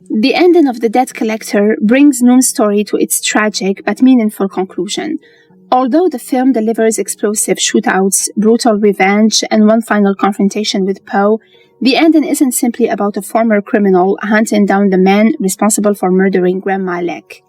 The ending of The Debt Collector brings Noom's story to its tragic but meaningful conclusion. Although the film delivers explosive shootouts, brutal revenge, and one final confrontation with Poe, the ending isn't simply about a former criminal hunting down the man responsible for murdering Grandma Lek.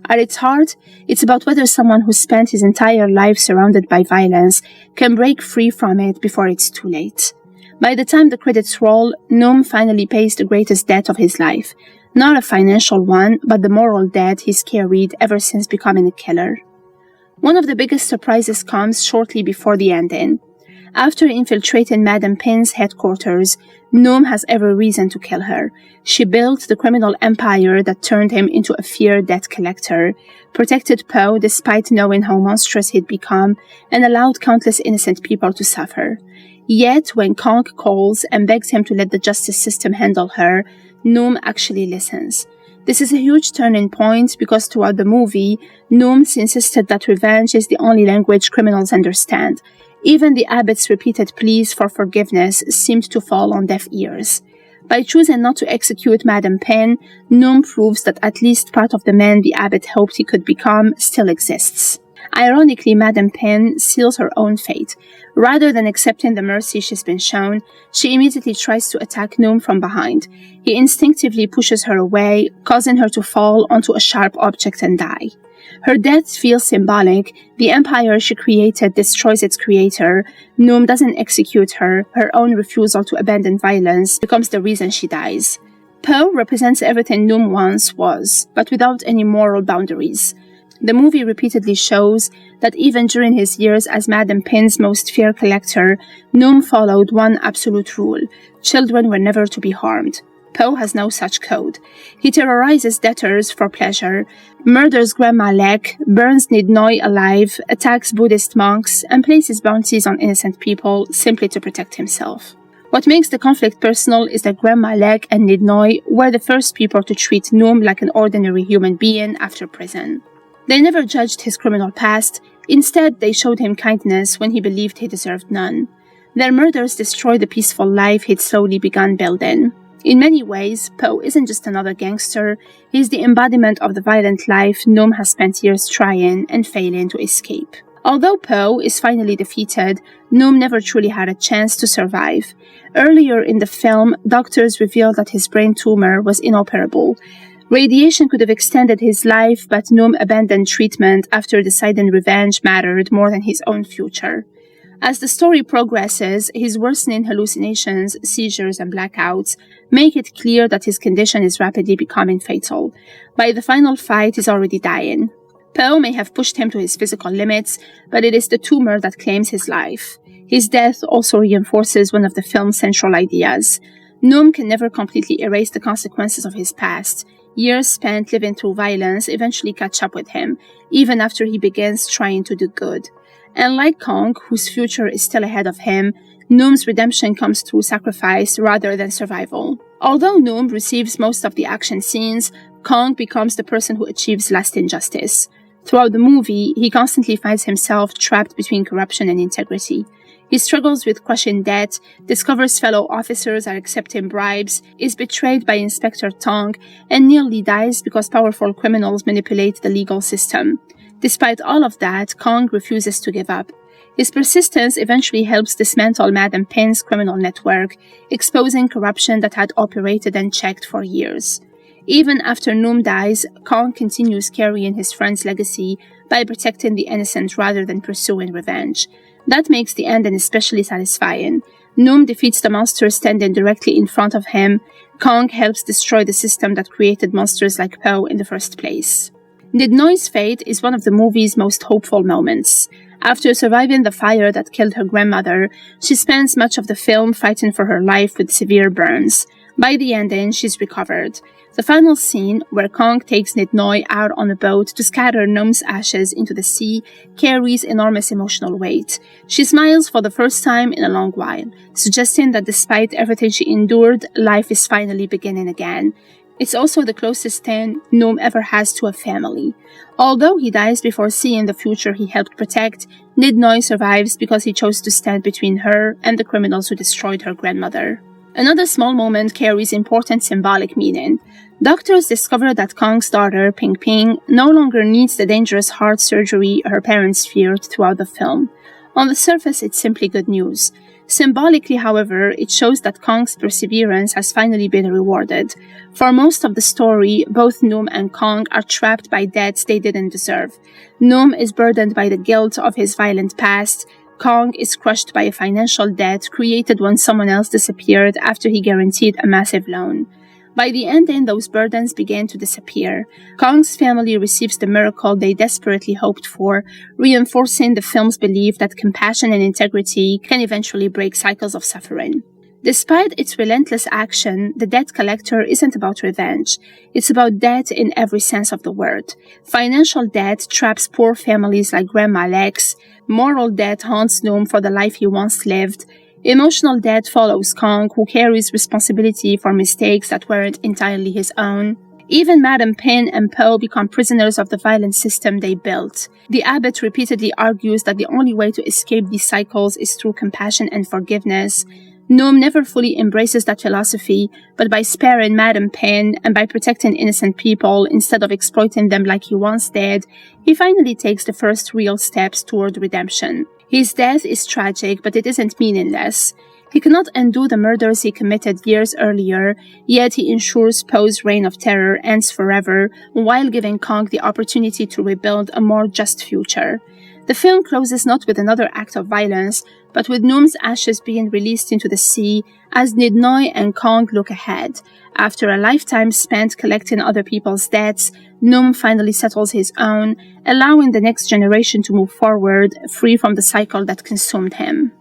At its heart, it's about whether someone who spent his entire life surrounded by violence can break free from it before it's too late. By the time the credits roll, Noom finally pays the greatest debt of his life. Not a financial one, but the moral debt he's carried ever since becoming a killer. One of the biggest surprises comes shortly before the ending. After infiltrating Madame Pin's headquarters, Noom has every reason to kill her. She built the criminal empire that turned him into a feared debt collector, protected Poe despite knowing how monstrous he'd become, and allowed countless innocent people to suffer. Yet, when Kong calls and begs him to let the justice system handle her, Noom actually listens. This is a huge turning point because throughout the movie, Nooms insisted that revenge is the only language criminals understand. Even the abbot's repeated pleas for forgiveness seemed to fall on deaf ears. By choosing not to execute Madame Pin, Noom proves that at least part of the man the abbot hoped he could become still exists. Ironically, Madame Pin seals her own fate. Rather than accepting the mercy she's been shown, she immediately tries to attack Noom from behind. He instinctively pushes her away, causing her to fall onto a sharp object and die. Her death feels symbolic. The empire she created destroys its creator. Noom doesn't execute her. Her own refusal to abandon violence becomes the reason she dies. Poe represents everything Noom once was, but without any moral boundaries. The movie repeatedly shows that even during his years as Madame Pin's most feared collector, Noom followed one absolute rule: children were never to be harmed. Poe has no such code. He terrorizes debtors for pleasure, murders Grandma Lek, burns Nidnoy alive, attacks Buddhist monks, and places bounties on innocent people simply to protect himself. What makes the conflict personal is that Grandma Lek and Nidnoy were the first people to treat Noom like an ordinary human being after prison. They never judged his criminal past. Instead, they showed him kindness when he believed he deserved none. Their murders destroyed the peaceful life he'd slowly begun building. In many ways, Poe isn't just another gangster. He's the embodiment of the violent life Noom has spent years trying and failing to escape. Although Poe is finally defeated, Noom never truly had a chance to survive. Earlier in the film, doctors revealed that his brain tumor was inoperable. Radiation could have extended his life, but Noom abandoned treatment after deciding revenge mattered more than his own future. As the story progresses, his worsening hallucinations, seizures, and blackouts make it clear that his condition is rapidly becoming fatal. By the final fight, he's already dying. Poe may have pushed him to his physical limits, but it is the tumor that claims his life. His death also reinforces one of the film's central ideas. Noom can never completely erase the consequences of his past. Years spent living through violence eventually catch up with him, even after he begins trying to do good. And like Kong, whose future is still ahead of him, Noom's redemption comes through sacrifice rather than survival. Although Noom receives most of the action scenes, Kong becomes the person who achieves lasting justice. Throughout the movie, he constantly finds himself trapped between corruption and integrity. He struggles with crushing debt, discovers fellow officers are accepting bribes, is betrayed by Inspector Tong, and nearly dies because powerful criminals manipulate the legal system. Despite all of that, Kong refuses to give up. His persistence eventually helps dismantle Madame Pin's criminal network, exposing corruption that had operated unchecked for years. Even after Noom dies, Kong continues carrying his friend's legacy by protecting the innocent rather than pursuing revenge. That makes the ending especially satisfying. Noom defeats the monster standing directly in front of him. Kong helps destroy the system that created monsters like Poe in the first place. Nidnoy's fate is one of the movie's most hopeful moments. After surviving the fire that killed her grandmother, she spends much of the film fighting for her life with severe burns. By the ending, she's recovered. The final scene, where Kong takes Nidnoy out on a boat to scatter Noom's ashes into the sea, carries enormous emotional weight. She smiles for the first time in a long while, suggesting that despite everything she endured, life is finally beginning again. It's also the closest thing Noom ever has to a family. Although he dies before seeing the future he helped protect, Nidnoy survives because he chose to stand between her and the criminals who destroyed her grandmother. Another small moment carries important symbolic meaning. Doctors discover that Kong's daughter, Ping Ping, no longer needs the dangerous heart surgery her parents feared throughout the film. On the surface, it's simply good news. Symbolically, however, it shows that Kong's perseverance has finally been rewarded. For most of the story, both Noom and Kong are trapped by debts they didn't deserve. Noom is burdened by the guilt of his violent past. Kong is crushed by a financial debt created when someone else disappeared after he guaranteed a massive loan. By the ending, those burdens began to disappear. Kong's family receives the miracle they desperately hoped for, reinforcing the film's belief that compassion and integrity can eventually break cycles of suffering. Despite its relentless action, The Debt Collector isn't about revenge. It's about debt in every sense of the word. Financial debt traps poor families like Grandma Lex. Moral debt haunts Noom for the life he once lived. Emotional debt follows Kong, who carries responsibility for mistakes that weren't entirely his own. Even Madam Pin and Po become prisoners of the violent system they built. The abbot repeatedly argues that the only way to escape these cycles is through compassion and forgiveness. Noom never fully embraces that philosophy, but by sparing Madam Pin and by protecting innocent people instead of exploiting them like he once did, he finally takes the first real steps toward redemption. His death is tragic, but it isn't meaningless. He cannot undo the murders he committed years earlier, yet he ensures Po's reign of terror ends forever, while giving Kong the opportunity to rebuild a more just future. The film closes not with another act of violence, but with Noom's ashes being released into the sea as Nidnoy and Kong look ahead. After a lifetime spent collecting other people's debts, Noom finally settles his own, allowing the next generation to move forward, free from the cycle that consumed him.